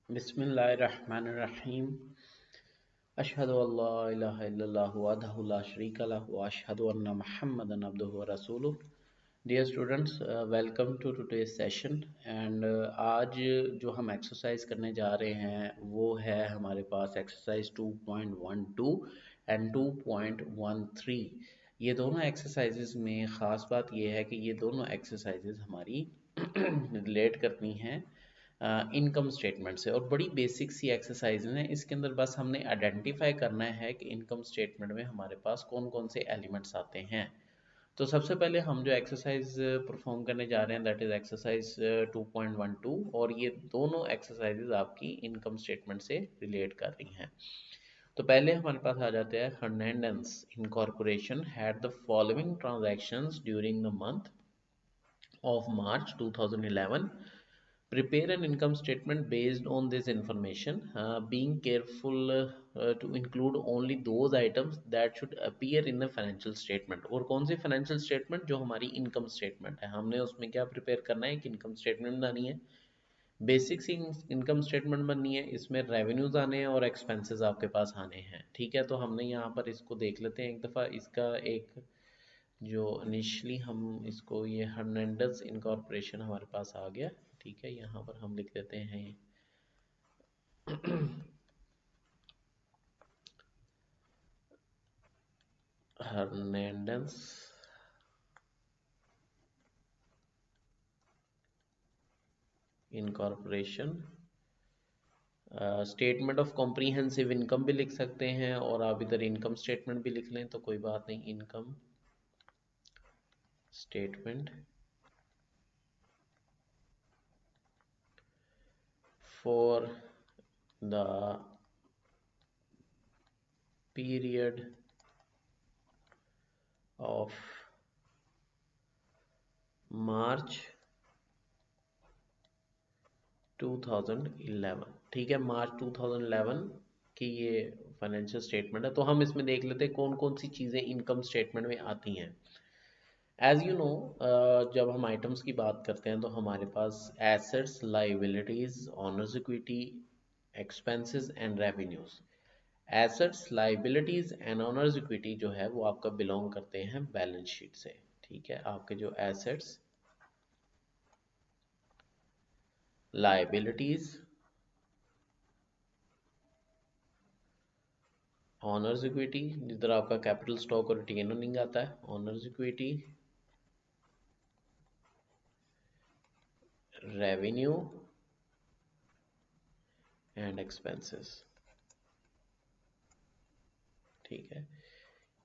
बिस्मिल्लाहिर्रहमानिर्रहीम। अशहदु अल्ला इलाहा इल्लल्लाहु वहदहु ला शरीका लहु व अशहदु अन्ना मुहम्मदन अब्दुहु व रसूलुहु। Dear students, welcome to today's session. And आज जो हम एक्सरसाइज करने जा रहे हैं वो है हमारे पास एक्सरसाइज 2.12 एंड 2.13। ये दोनों एक्सरसाइजेज में ख़ास बात ये है कि ये दोनों एक्सरसाइजेज हमारी रिलेट करनी हैं इनकम स्टेटमेंट से, और बड़ी बेसिक सी एक्सरसाइज है। इसके अंदर बस हमने आइडेंटिफाई करना है कि इनकम स्टेटमेंट में हमारे पास कौन कौन से एलिमेंट्स आते हैं। तो सबसे पहले हम जो एक्सरसाइज परफॉर्म करने जा रहे हैं दैट इज एक्सरसाइज 2.12, और ये दोनों एक्सरसाइजेज आपकी इनकम स्टेटमेंट से रिलेट कर रही हैं। तो पहले हमारे पास आ जाते हैं Hernandez incorporation had the following transactions during the month of March 2011. Prepare an income statement based on this information, being careful to include only those items that should appear in the financial statement। और कौन सी financial statement? जो हमारी income statement है। हमने उसमें क्या prepare करना है? कि इनकम स्टेटमेंट बनानी है, बेसिक सी इनकम स्टेटमेंट बननी है। इसमें रेवेन्यूज आने हैं और एक्सपेंसेस आपके पास आने हैं। ठीक है, तो हमने यहाँ पर इसको देख लेते हैं एक दफ़ा। इसका एक जो इनिशली हम इसको, ये हर्नांडेज इनकॉर्पोरेशन हमारे पास आ गया। ठीक है, यहाँ पर हम लिख देते हैं Hernandez incorporation. Statement of comprehensive income भी लिख सकते हैं, और आप इधर इनकम स्टेटमेंट भी लिख लें तो कोई बात नहीं। Income statement for the period of March 2011। ठीक है, मार्च 2011 की ये फाइनेंशियल स्टेटमेंट है। तो हम इसमें देख लेते हैं कौन कौन सी चीज़ें इनकम स्टेटमेंट में आती हैं। एज यू नो, जब हम आइटम्स की बात करते हैं तो हमारे पास assets, liabilities, owner's equity, expenses and revenues. Assets, liabilities and honours equity जो है वो आपका बिलोंग करते हैं बैलेंस शीट से। ठीक है, आपके जो एसेट्स, लाइबिलिटीज, ऑनर्स इक्विटी, जिधर आपका कैपिटल स्टॉक और रिटेन अर्निंग आता है, honours equity, revenue and expenses. ठीक है,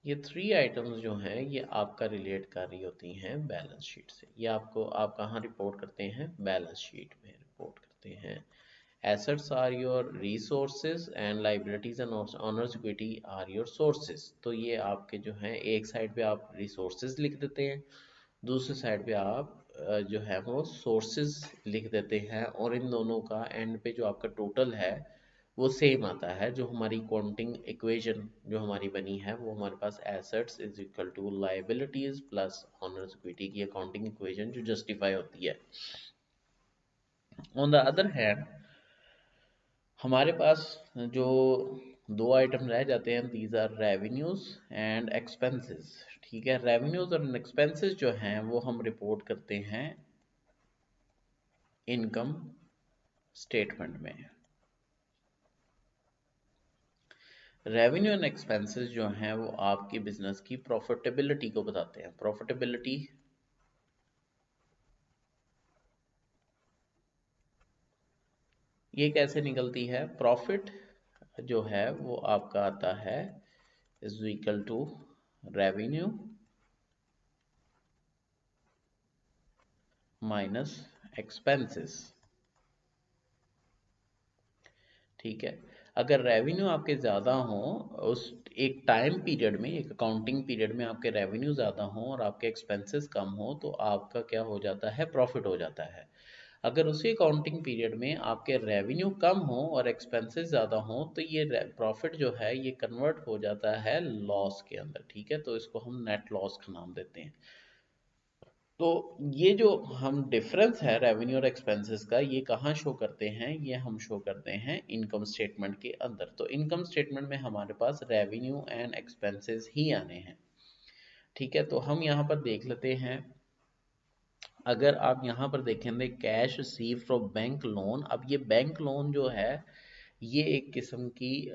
ये थ्री आइटम्स जो हैं ये आपका रिलेट कर रही होती हैं बैलेंस शीट से। ये आपको, आप कहाँ रिपोर्ट करते हैं? बैलेंस शीट में रिपोर्ट करते हैं। Assets are your resources and liabilities and honours equity are your sources. तो ये आपके जो हैं, एक साइड पे आप रिसोर्सेज लिख देते हैं, दूसरी साइड पे आप जो है वो सोर्सेज लिख देते हैं, और इन दोनों का एंड पे जो आपका टोटल है वो सेम आता है। जो हमारी काउंटिंग इक्वेशन जो हमारी बनी है वो हमारे पास assets is equal to liabilities plus owner's equity की अकाउंटिंग इक्वेशन जो जस्टिफाई होती है। ऑन द अदर हैंड हमारे पास जो दो आइटम रह जाते हैं, these are revenues and expenses. ठीक है, रेवेन्यूज और एक्सपेंसेस जो हैं वो हम रिपोर्ट करते हैं इनकम स्टेटमेंट में। रेवेन्यू एंड एक्सपेंसेस जो हैं वो आपकी बिजनेस की प्रॉफिटेबिलिटी को बताते हैं। प्रॉफिटेबिलिटी ये कैसे निकलती है? प्रॉफिट जो है वो आपका आता है is equal to revenue minus expenses. ठीक है, अगर रेवेन्यू आपके ज़्यादा हो, उस एक टाइम पीरियड में, एक अकाउंटिंग पीरियड में आपके रेवेन्यू ज़्यादा हो और आपके एक्सपेंसेस कम हो, तो आपका क्या हो जाता है? प्रॉफिट हो जाता है। अगर उसी अकाउंटिंग पीरियड में आपके रेवेन्यू कम हो और एक्सपेंसेस ज़्यादा हो, तो ये प्रॉफिट जो है ये कन्वर्ट हो जाता है लॉस के अंदर। ठीक है, तो इसको हम नेट लॉस का नाम देते हैं। तो ये जो हम डिफरेंस है रेवेन्यू और एक्सपेंसेस का, ये कहाँ शो करते हैं? ये हम शो करते हैं इनकम स्टेटमेंट के अंदर। तो इनकम स्टेटमेंट में हमारे पास रेवेन्यू एंड एक्सपेंसेस ही आने हैं। ठीक है, तो हम यहाँ पर देख लेते हैं। अगर आप यहाँ पर देखेंगे cash receive from bank loan, अब ये बैंक लोन जो है ये एक किस्म की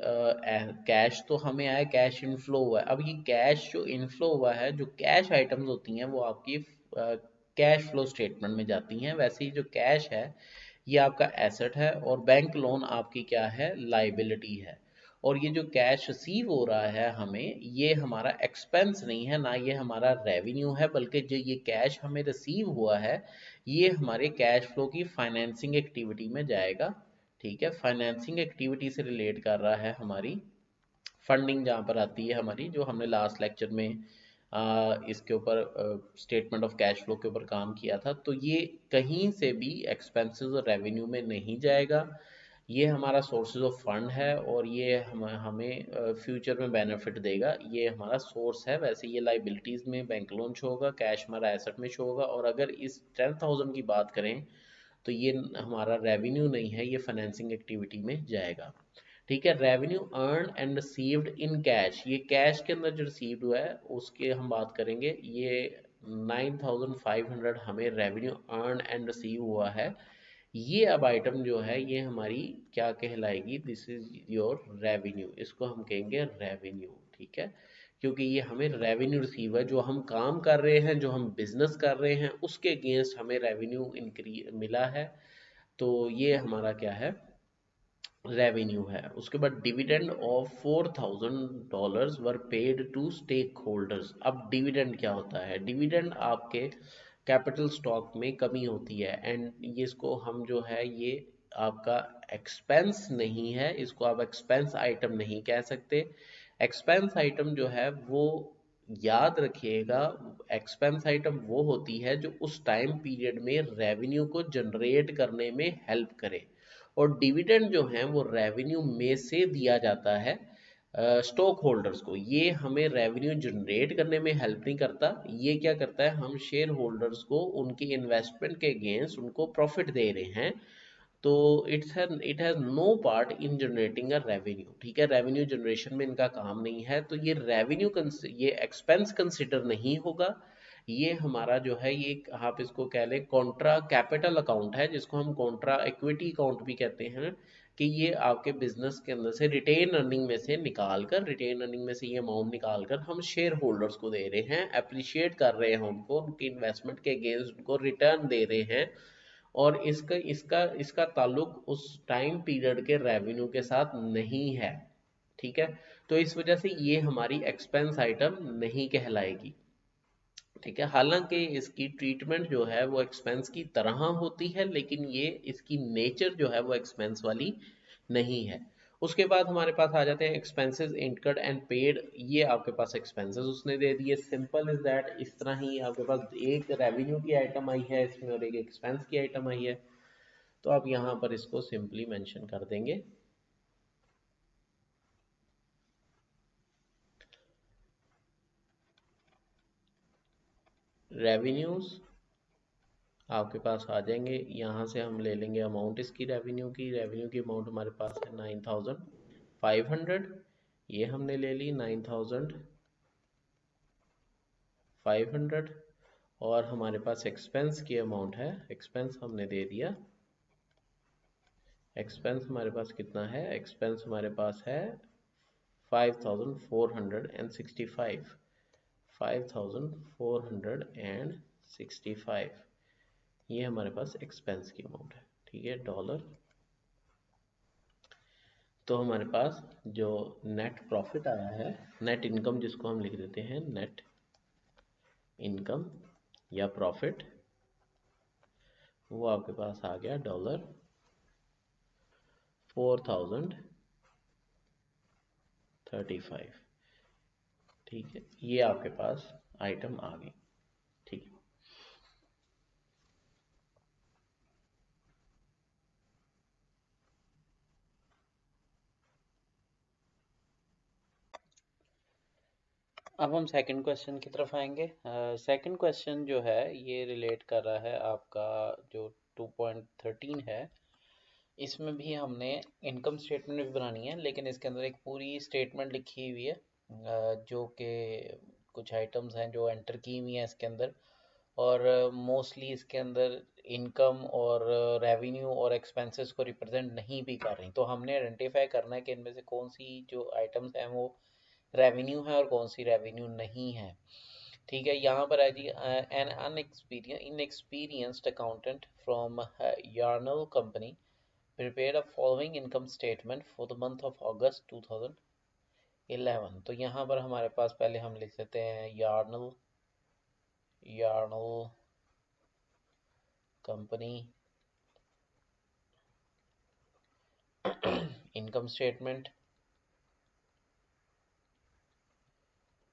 कैश तो हमें आया, कैश इनफ्लो हुआ है। अब ये कैश जो इनफ्लो हुआ है, जो कैश आइटम्स होती हैं वो आपकी कैश फ्लो स्टेटमेंट में जाती हैं। वैसे ही जो कैश है ये आपका एसेट है और बैंक लोन आपकी क्या है? लाइबिलिटी है। और ये जो कैश रिसीव हो रहा है हमें, ये हमारा एक्सपेंस नहीं है, ना ये हमारा रेवेन्यू है, बल्कि जो ये कैश हमें रिसीव हुआ है ये हमारे कैश फ्लो की फाइनेंसिंग एक्टिविटी में जाएगा। ठीक है, फाइनेंसिंग एक्टिविटी से रिलेट कर रहा है हमारी फंडिंग, जहाँ पर आती है हमारी, जो हमने लास्ट लेक्चर में इसके ऊपर स्टेटमेंट ऑफ कैश फ्लो के ऊपर काम किया था। तो ये कहीं से भी एक्सपेंसेस और रेवेन्यू में नहीं जाएगा। ये हमारा सोर्सेज ऑफ फंड है और ये हमें फ्यूचर में बेनिफिट देगा। ये हमारा सोर्स है। वैसे ये लाइबिलिटीज़ में बैंक लोन शो होगा, कैश हमारा एसेट में शो होगा। और अगर इस 10,000 की बात करें तो ये हमारा रेवेन्यू नहीं है, ये फाइनेंसिंग एक्टिविटी में जाएगा। ठीक है, revenue earn and received in cash, ये कैश के अंदर जो रिसीव्ड हुआ है उसके हम बात करेंगे। ये 9,500 हमें रेवेन्यू अर्न एंड रिसीव हुआ है। ये अब आइटम जो है ये हमारी क्या कहलाएगी? दिस इज योर रेवेन्यू, इसको हम कहेंगे रेवेन्यू। ठीक है, क्योंकि ये हमें रेवेन्यू रिसीव है, जो हम काम कर रहे हैं, जो हम बिजनेस कर रहे हैं, उसके अगेंस्ट हमें रेवेन्यू इंक्रीज मिला है। तो ये हमारा क्या है? रेवेन्यू है। उसके बाद dividend of $4,000 were paid to stakeholders. अब डिविडेंड क्या होता है? डिविडेंड आपके कैपिटल स्टॉक में कमी होती है एंड ये इसको हम जो है ये आपका एक्सपेंस नहीं है, इसको आप एक्सपेंस आइटम नहीं कह सकते। एक्सपेंस आइटम जो है वो याद रखिएगा, एक्सपेंस आइटम वो होती है जो उस टाइम पीरियड में रेवेन्यू को जनरेट करने में हेल्प करे। और डिविडेंड जो है वो रेवेन्यू में से दिया जाता है स्टॉक होल्डर्स को। ये हमें रेवेन्यू जनरेट करने में हेल्प नहीं करता। ये क्या करता है? हम शेयर होल्डर्स को उनकी इन्वेस्टमेंट के अगेंस्ट उनको प्रॉफिट दे रहे हैं। तो it has no part in generating a revenue. ठीक है, रेवेन्यू जनरेशन में इनका काम नहीं है। तो ये रेवेन्यू ये एक्सपेंस कंसिडर नहीं होगा। ये हमारा जो है ये आप इसको कह लें कॉन्ट्रा कैपिटल अकाउंट है, जिसको हम कॉन्ट्रा इक्विटी अकाउंट भी कहते हैं। कि ये आपके बिजनेस के अंदर से रिटेन अर्निंग में से निकाल कर, रिटेन अर्निंग में से ये अमाउंट निकाल कर हम शेयर होल्डर्स को दे रहे हैं, अप्रिशिएट कर रहे हैं उनको, उनकी इन्वेस्टमेंट के अगेंस्ट उनको रिटर्न दे रहे हैं। और इसका इसका इसका ताल्लुक उस टाइम पीरियड के रेवेन्यू के साथ नहीं है। ठीक है, तो इस वजह से ये हमारी एक्सपेंस आइटम नहीं कहलाएगी। ठीक है, हालांकि इसकी ट्रीटमेंट जो है वो एक्सपेंस की तरह होती है, लेकिन ये इसकी नेचर जो है वो एक्सपेंस वाली नहीं है। उसके बाद हमारे पास आ जाते हैं एक्सपेंसेस इनकर्ड एंड पेड। ये आपके पास एक्सपेंसेस उसने दे दिए, सिंपल इज दैट। इस तरह ही आपके पास एक रेवेन्यू की आइटम आई है इसमें और एक एक्सपेंस की आइटम आई है। तो आप यहाँ पर इसको सिंपली मेंशन कर देंगे। रेवेन्यूज आपके पास आ जाएंगे। यहाँ से हम ले लेंगे अमाउंट इसकी, रेवेन्यू की अमाउंट हमारे पास है 9,500। ये हमने ले ली 9,500। और हमारे पास एक्सपेंस की अमाउंट है, एक्सपेंस हमने दे दिया। एक्सपेंस हमारे पास कितना है? एक्सपेंस हमारे पास है 5,465। 5,465 ये हमारे पास एक्सपेंस की अमाउंट है। ठीक है, डॉलर। तो हमारे पास जो नेट प्रॉफिट आया है, नेट इनकम जिसको हम लिख देते हैं नेट इनकम या प्रॉफिट, वो आपके पास आ गया $4,035। ठीक है, ये आपके पास आइटम आ गई। ठीक है, अब हम सेकंड क्वेश्चन की तरफ आएंगे। सेकंड क्वेश्चन जो है ये रिलेट कर रहा है आपका जो 2.13 है। इसमें भी हमने इनकम स्टेटमेंट भी बनानी है, लेकिन इसके अंदर एक पूरी स्टेटमेंट लिखी हुई है, जो कि कुछ आइटम्स हैं जो एंटर की हुई हैं इसके अंदर। और मोस्टली इसके अंदर इनकम और रेवेन्यू और एक्सपेंसेस को रिप्रेजेंट नहीं भी कर रही, तो हमने आइडेंटिफाई करना है कि इनमें से कौन सी जो आइटम्स हैं वो रेवेन्यू है और कौन सी रेवेन्यू नहीं है। ठीक है, यहाँ पर है जी, an inexperienced accountant from Yarnell company prepared a following income statement for the month of August 2011। तो यहाँ पर हमारे पास पहले हम लिख लेते हैं Yarnell Yarnell company income statement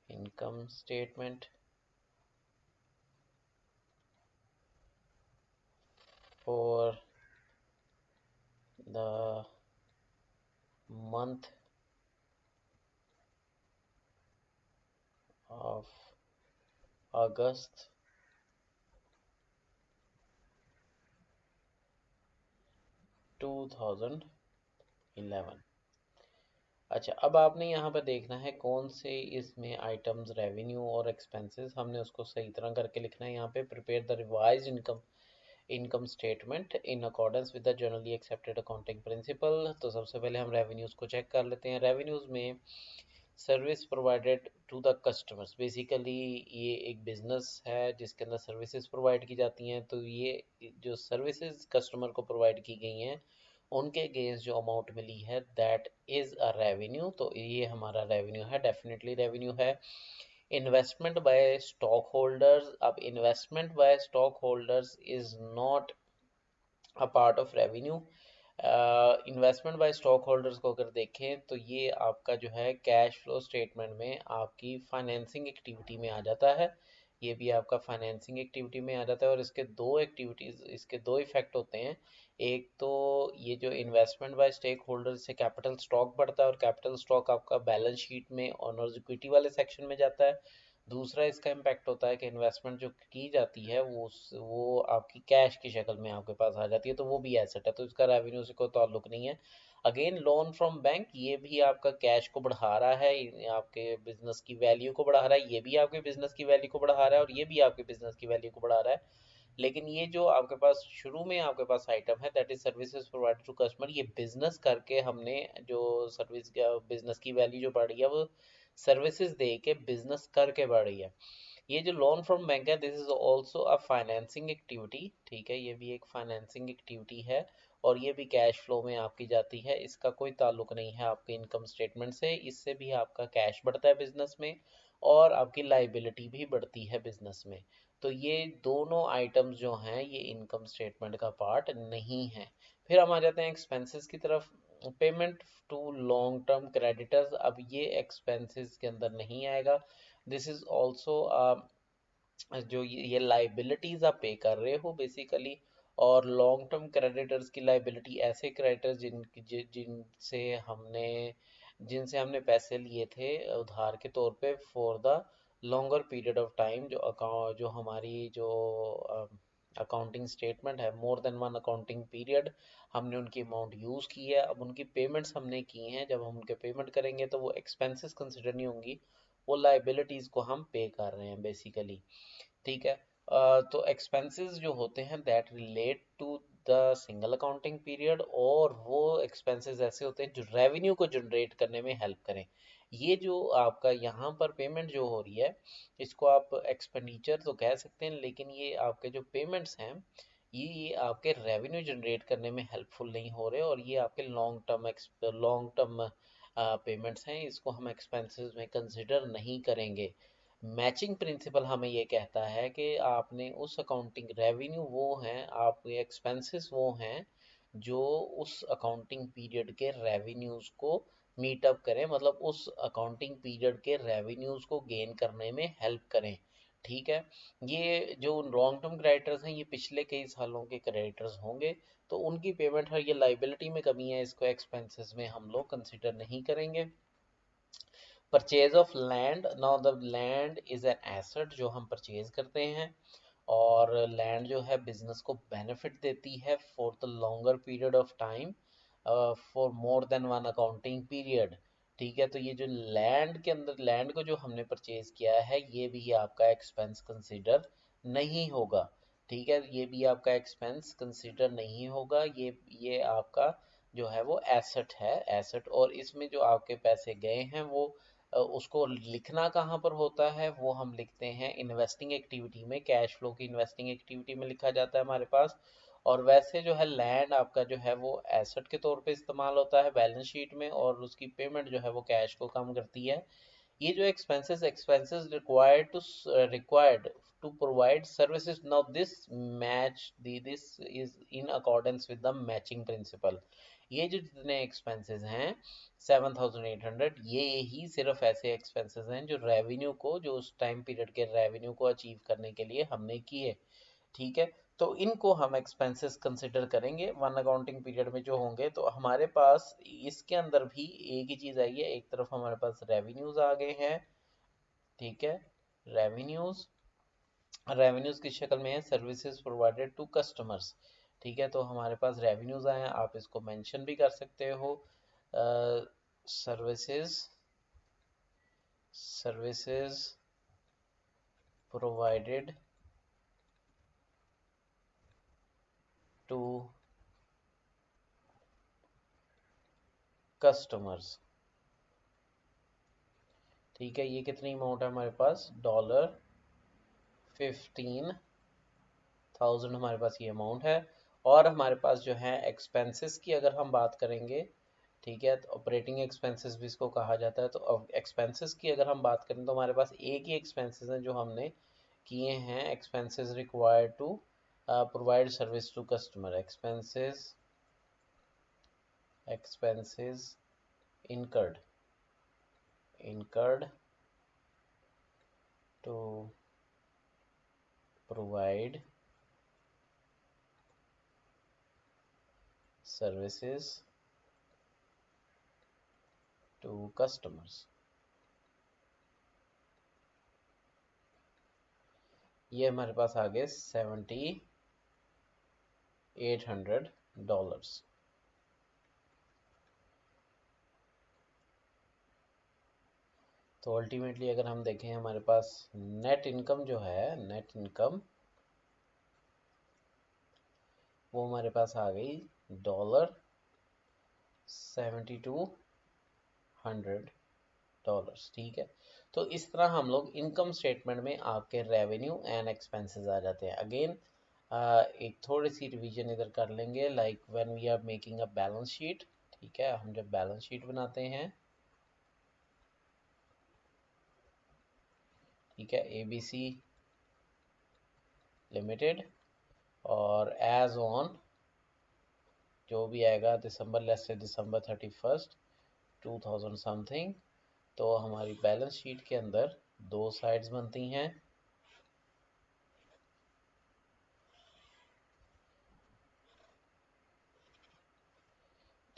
income statement for the month of August 2011। अच्छा, अब आपने यहाँ पर देखना है कौन से इसमें आइटम्स रेवेन्यू और एक्सपेंसेस, हमने उसको सही तरह करके लिखना है। यहाँ पे prepare the revised income statement in accordance with the generally accepted accounting principle. तो सबसे पहले हम रेवेन्यूज को चेक कर लेते हैं। रेवेन्यूज में service provided to the customers, basically ये एक बिजनेस है जिसके अंदर सर्विसेज प्रोवाइड की जाती हैं। तो ये जो सर्विसेज कस्टमर को प्रोवाइड की गई हैं उनके अगेंस्ट जो अमाउंट मिली है दैट इज अ रेवेन्यू, तो ये हमारा रेवेन्यू है, डेफिनेटली रेवेन्यू है। इन्वेस्टमेंट बाय स्टॉक होल्डर्स, अब investment by stock holders is not a part of revenue. Investment by stock holders को अगर देखें तो ये आपका जो है कैश फ्लो स्टेटमेंट में आपकी फाइनेंसिंग एक्टिविटी में आ जाता है। ये भी आपका फाइनेंसिंग एक्टिविटी में आ जाता है और इसके दो इफेक्ट होते हैं। एक तो ये जो इन्वेस्टमेंट बाय स्टेक होल्डर से कैपिटल स्टॉक बढ़ता है और कैपिटल स्टॉक आपका बैलेंस शीट में ऑनर्स इक्विटी वाले सेक्शन में जाता है। दूसरा इसका इम्पैक्ट होता है कि इन्वेस्टमेंट जो की जाती है वो आपकी कैश की शक्ल में आपके पास आ जाती है, तो वो भी एसेट है, तो इसका रेवेन्यू से कोई ताल्लुक नहीं है। अगेन लोन फ्रॉम बैंक, ये भी आपका कैश को बढ़ा रहा है, ये आपके बिजनेस की वैल्यू को बढ़ा रहा है, ये भी आपके बिजनेस की वैल्यू को बढ़ा रहा है और ये भी आपके बिजनेस की वैल्यू को बढ़ा रहा है। लेकिन ये जो आपके पास शुरू में आपके पास आइटम है that is services provided to customer, ये बिजनेस करके हमने जो सर्विस बिजनेस की वैल्यू जो बढ़ रही है वो सर्विसेज दे के बिजनेस करके बढ़ रही है। ये जो लोन फ्रॉम बैंक है this is also a financing activity, ठीक है, ये भी एक फाइनेंसिंग एक्टिविटी है और ये भी कैश फ्लो में आपकी जाती है। इसका कोई ताल्लुक नहीं है आपके इनकम स्टेटमेंट से, इससे भी आपका कैश बढ़ता है बिजनेस में और आपकी लाइबिलिटी भी बढ़ती है बिजनेस में। तो ये दोनों आइटम्स जो हैं ये इनकम स्टेटमेंट का पार्ट नहीं है। फिर हम आ जाते हैं एक्सपेंसेस की तरफ। Payment to long term creditors, अब ये एक्सपेंसेस के अंदर नहीं आएगा। दिस इज ऑल्सो जो ये लाइबिलिटीज आप पे कर रहे हो बेसिकली। और लॉन्ग टर्म क्रेडिटर्स की लाइबिलिटी ऐसे क्रेडिटर्स जिनसे हमने पैसे लिए थे उधार के तौर पे for the longer period of time, जो हमारी जो अकाउंटिंग स्टेटमेंट है मोर देन वन अकाउंटिंग पीरियड हमने उनकी अमाउंट यूज़ की है, अब उनकी पेमेंट्स हमने की हैं, जब हम उनके पेमेंट करेंगे तो वो एक्सपेंसेस कंसिडर नहीं होंगी, वो लाइबिलिटीज़ को हम पे कर रहे हैं बेसिकली। ठीक है, तो एक्सपेंसेस जो होते हैं that relate to the single accounting period और वो एक्सपेंसेस ऐसे होते हैं जो रेवेन्यू को जनरेट करने में हेल्प करें। ये जो आपका यहाँ पर पेमेंट जो हो रही है इसको आप एक्सपेंडिचर तो कह सकते हैं, लेकिन ये आपके जो पेमेंट्स हैं ये आपके रेवेन्यू जनरेट करने में हेल्पफुल नहीं हो रहे और ये आपके लॉन्ग टर्म पेमेंट्स हैं, इसको हम एक्सपेंसेस में कंसिडर नहीं करेंगे। मैचिंग प्रिंसिपल हमें ये कहता है कि आपने उस अकाउंटिंग रेवेन्यू वो हैं, आपके एक्सपेंसेस वो हैं जो उस अकाउंटिंग पीरियड के रेवेन्यूज को मीट अप करें, मतलब उस अकाउंटिंग पीरियड के रेवेन्यूज को गेन करने में हेल्प करें। ठीक है, ये जो लॉन्ग टर्म क्रेडिटर्स हैं ये पिछले कई सालों के क्रेडिटर्स होंगे, तो उनकी पेमेंट है, ये लाइबिलिटी में कमी है, इसको एक्सपेंसेस में हम लोग कंसिडर नहीं करेंगे। Purchase of land, now the land is an asset जो हम परचेज करते हैं, और लैंड जो है बिजनेस को बेनिफिट देती है for the longer period of time, for more than one accounting period. ठीक है, तो ये जो लैंड के अंदर, लैंड को जो हमने परचेज किया है, ये भी आपका एक्सपेंस कंसिडर नहीं होगा। ठीक है, ये भी आपका एक्सपेंस कंसिडर नहीं होगा, ये आपका जो है वो एसेट है, एसेट। और इसमें जो आपके पैसे गए हैं वो उसको लिखना कहाँ पर होता है, वो हम लिखते हैं इन्वेस्टिंग एक्टिविटी में, कैश फ्लो की इन्वेस्टिंग एक्टिविटी में लिखा जाता है हमारे पास। और वैसे जो है लैंड आपका जो है वो एसेट के तौर पे इस्तेमाल होता है बैलेंस शीट में, और उसकी पेमेंट जो है वो कैश को कम करती है। ये जो expenses required to provide services, now this match this is in accordance with the matching principle. ये जो जितने एक्सपेंसेस हैं 7,800, ये ही सिर्फ ऐसे एक्सपेंसेस हैं जो रेवेन्यू को, जो उस टाइम पीरियड के रेवेन्यू को अचीव करने के लिए हमने किए। ठीक है, तो इनको हम एक्सपेंसेस कंसिडर करेंगे वन अकाउंटिंग पीरियड में जो होंगे। तो हमारे पास इसके अंदर भी एक ही चीज़ आई है, एक तरफ हमारे पास रेवेन्यूज आ गए हैं। ठीक है, रेवेन्यूज, रेवेन्यूज किस शक्ल में है, सर्विसेज प्रोवाइडेड टू कस्टमर्स। ठीक है, तो हमारे पास रेवेन्यूज आए हैं, आप इसको मेंशन भी कर सकते हो, services, services provided to customers. ठीक है, ये कितनी अमाउंट है हमारे पास, $15,000 हमारे पास ये अमाउंट है। और हमारे पास जो है एक्सपेंसेस की अगर हम बात करेंगे, ठीक है, तो ऑपरेटिंग एक्सपेंसेस भी इसको कहा जाता है। तो एक्सपेंसेस की अगर हम बात करें तो हमारे पास एक ही एक्सपेंसेस हैं जो हमने किए हैं, expenses required to provide service to customer, expenses, expenses incurred, incurred to provide services to customers। ये हमारे पास आ गए $7,800। तो अल्टीमेटली अगर हम देखें हमारे पास नेट इनकम जो है, नेट इनकम वो हमारे पास आ गई $7,200। ठीक है, तो इस तरह हम लोग इनकम स्टेटमेंट में आपके रेवेन्यू एंड एक्सपेंसेस आ जाते हैं। अगेन एक थोड़ी सी रिवीजन इधर कर लेंगे, like when we are making a balance sheet. ठीक है, हम जब बैलेंस शीट बनाते हैं, ठीक है, ABC लिमिटेड, और एज ऑन जो भी आएगा दिसंबर, let's say December 31st 2000 something, तो हमारी बैलेंस शीट के अंदर दो साइड्स बनती हैं।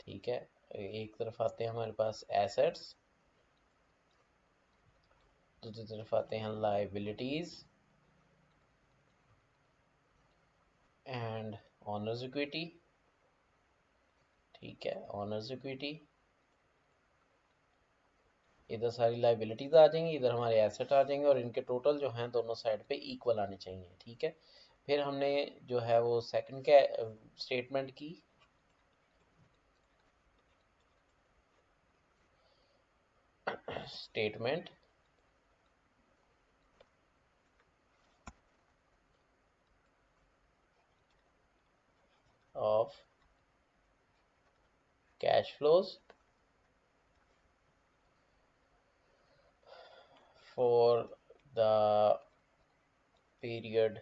ठीक है, एक तरफ आते हैं हमारे पास एसेट्स, दूसरी तरफ आते हैं लाइबिलिटीज एंड ऑनर्स इक्विटी। ठीक है, ऑनर्स इक्विटी, इधर सारी लाइबिलिटीज आ जाएंगी, इधर हमारे एसेट आ जाएंगे, और इनके टोटल जो हैं दोनों साइड पे इक्वल आने चाहिए। ठीक है, फिर हमने जो है वो सेकंड के स्टेटमेंट की, statement of cash flows for the period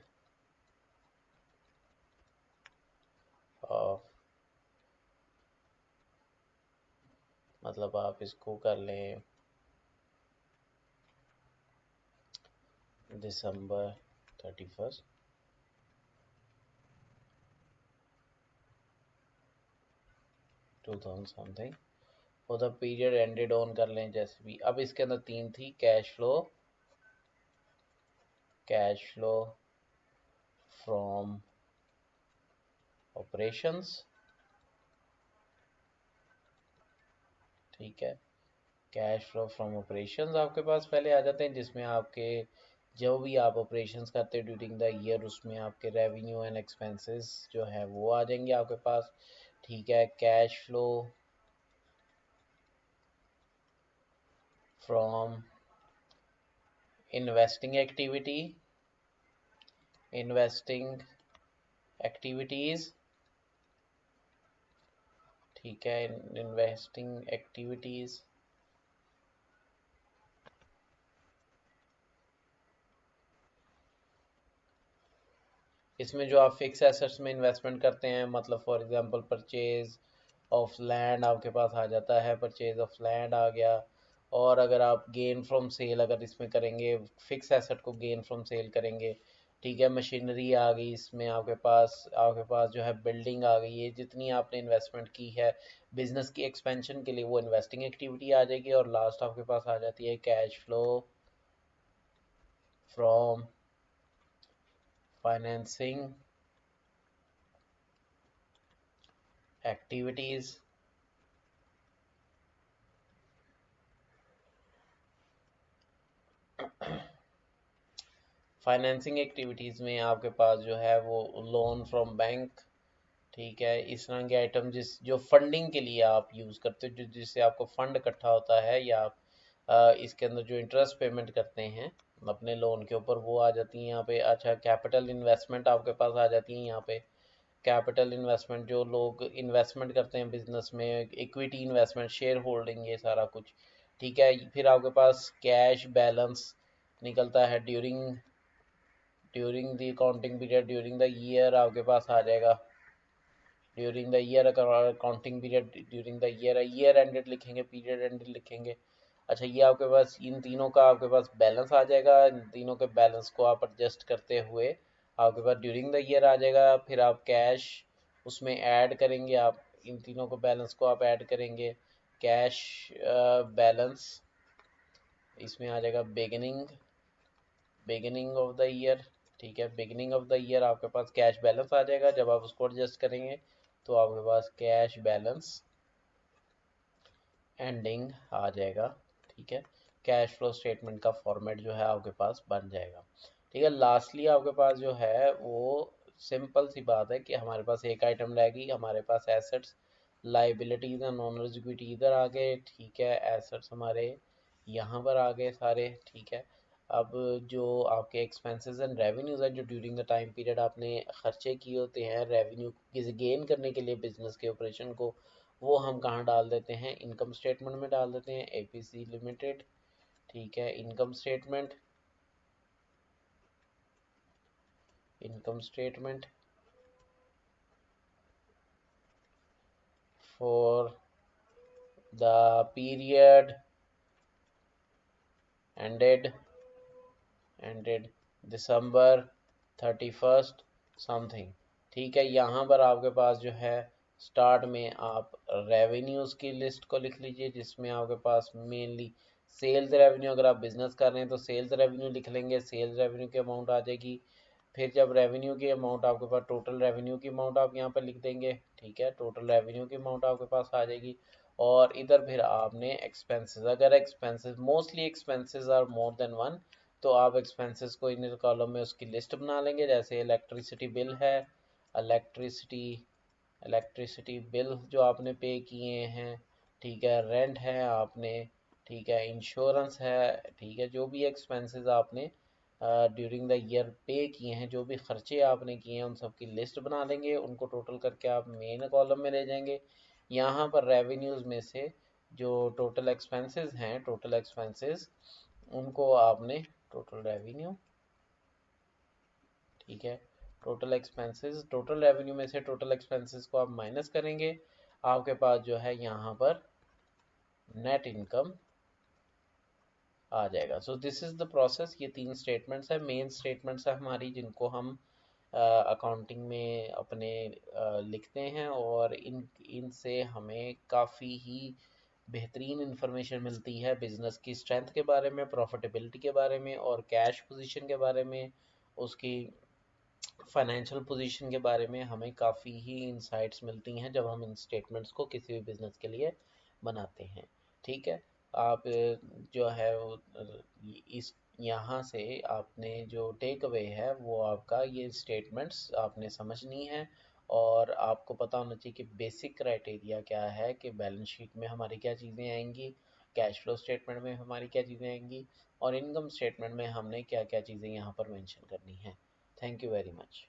of, मतलब आप इसको कर लें दिसंबर 31st 2000 something for the period ended on कर लें जैसे भी। अब इसके अंदर तीन थी, कैश फ्लो फ्रॉम ऑपरेशंस, ठीक है। कैश फ्लो फ्रॉम ऑपरेशंस आपके पास पहले आ जाते हैं, जिसमें आपके जो भी आप ऑपरेशंस करते हैं ड्यूरिंग द ईयर, उसमें आपके रेवेन्यू एंड एक्सपेंसेस जो है वो आ जाएंगे आपके पास, ठीक है। Cash flow from investing activities, ठीक है, इन्वेस्टिंग एक्टिविटीज। इसमें जो आप फिक्स एसेट्स में इन्वेस्टमेंट करते हैं, मतलब for example purchase of land आपके पास आ जाता है, परचेज ऑफ लैंड आ गया। और अगर आप गेन फ्रॉम सेल अगर इसमें करेंगे, फिक्स एसेट को गेन फ्रॉम सेल करेंगे, ठीक है। मशीनरी आ गई इसमें आपके पास जो है बिल्डिंग आ गई है, जितनी आपने इन्वेस्टमेंट की है बिजनेस की एक्सपेंशन के लिए, वो इन्वेस्टिंग एक्टिविटी आ जाएगी। और लास्ट आपके पास आ जाती है cash flow from financing activities. Financing activities में आपके पास जो है वो लोन फ्रॉम बैंक, ठीक है। इस तरह के आइटम जो फंडिंग के लिए आप यूज़ करते हो, जिससे आपको फंड इकट्ठा होता है, या आप इसके अंदर जो इंटरेस्ट पेमेंट करते हैं अपने लोन के ऊपर, वो आ जाती है यहाँ पे। अच्छा, कैपिटल इन्वेस्टमेंट आपके पास आ जाती है यहाँ पे। कैपिटल इन्वेस्टमेंट जो लोग इन्वेस्टमेंट करते हैं बिजनेस में, इक्विटी इन्वेस्टमेंट, शेयर होल्डिंग, ये सारा कुछ, ठीक है। फिर आपके पास कैश बैलेंस निकलता है during the accounting period, during the year आपके पास आ जाएगा। During the year accounting period, during the year ended लिखेंगे, पीरियड एंडेड लिखेंगे। अच्छा, ये आपके पास इन तीनों का आपके पास बैलेंस आ जाएगा। इन तीनों के बैलेंस को आप एडजस्ट करते हुए आपके पास ड्यूरिंग द ईयर आ जाएगा। फिर आप कैश उसमें ऐड करेंगे, आप इन तीनों को बैलेंस को आप ऐड करेंगे। कैश बैलेंस इसमें आ जाएगा बिगिनिंग ऑफ द ईयर, ठीक है। बिगिनिंग ऑफ द ईयर आपके पास कैश बैलेंस आ जाएगा। जब आप उसको एडजस्ट करेंगे तो आपके पास कैश बैलेंस एंडिंग आ जाएगा, ठीक है। कैश फ्लो स्टेटमेंट का फॉर्मेट जो है आपके पास बन जाएगा, ठीक है। लास्टली आपके पास जो है वो सिंपल सी बात है कि हमारे पास एक आइटम रहेगी, हमारे पास assets, liabilities and owner's equity इधर आ गए, ठीक है। एसेट्स हमारे यहाँ पर आ गए सारे, ठीक है। अब जो आपके एक्सपेंसेस एंड रेवेन्यूज है, जो ड्यूरिंग द टाइम पीरियड आपने खर्चे किए होते हैं रेवेन्यू किसी गेन करने के लिए बिजनेस के ऑपरेशन को, वो हम कहाँ डाल देते हैं, इनकम स्टेटमेंट में डाल देते हैं, एपीसी लिमिटेड, ठीक है। Income statement for the period ended ended December 31st something, ठीक है। यहाँ पर आपके पास जो है स्टार्ट में आप रेवेन्यूज की लिस्ट को लिख लीजिए, जिसमें आपके पास मेनली सेल्स रेवेन्यू, अगर आप बिजनेस कर रहे हैं तो सेल्स रेवेन्यू लिख लेंगे, सेल्स रेवेन्यू की अमाउंट आ जाएगी। फिर जब रेवेन्यू की अमाउंट आपके पास, टोटल रेवेन्यू की अमाउंट आप यहाँ पर लिख देंगे, ठीक है। टोटल रेवेन्यू की अमाउंट आपके पास आ जाएगी। और इधर फिर आपने एक्सपेंसेस, अगर expenses mostly expenses are more than one, तो आप एक्सपेंसेस को इन कॉलम में उसकी लिस्ट बना लेंगे। जैसे इलेक्ट्रिसिटी बिल है, इलेक्ट्रिसिटी इलेक्ट्रिसिटी बिल जो आपने पे किए हैं, ठीक है। रेंट है आपने, ठीक है। इंश्योरेंस है, ठीक है। जो भी एक्सपेंसेस आपने ड्यूरिंग द ईयर पे किए हैं, जो भी खर्चे आपने किए हैं, उन सब की लिस्ट बना लेंगे। उनको टोटल करके आप मेन कॉलम में ले जाएंगे। यहाँ पर रेवेन्यूज़ में से जो टोटल एक्सपेंसेस उनको आपने टोटल रेवेन्यू, ठीक है। टोटल रेवेन्यू में से टोटल एक्सपेंसेस को आप माइनस करेंगे, आपके पास जो है यहाँ पर नेट इनकम आ जाएगा। So this is the process. ये तीन स्टेटमेंट्स है, मेन स्टेटमेंट्स है हमारी, जिनको हम अकाउंटिंग में अपने लिखते हैं। और इनसे हमें काफ़ी ही बेहतरीन इंफॉर्मेशन मिलती है बिज़नेस की स्ट्रेंथ के बारे में, प्रॉफिटेबिलिटी के बारे में और कैश पोजीशन के बारे में, उसकी फाइनेंशियल पोजीशन के बारे में हमें काफ़ी ही इंसाइट्स मिलती हैं जब हम इन स्टेटमेंट्स को किसी भी बिज़नेस के लिए बनाते हैं। ठीक है, आप जो है वो इस यहाँ से आपने जो टेक अवे है वो आपका ये स्टेटमेंट्स आपने समझनी है, और आपको पता होना चाहिए कि बेसिक क्राइटेरिया क्या है कि बैलेंस शीट में हमारी क्या चीज़ें आएंगी, कैश फ्लो स्टेटमेंट में हमारी क्या चीज़ें आएंगी, और इनकम स्टेटमेंट में हमने क्या क्या चीज़ें यहाँ पर मेंशन करनी है। Thank you very much.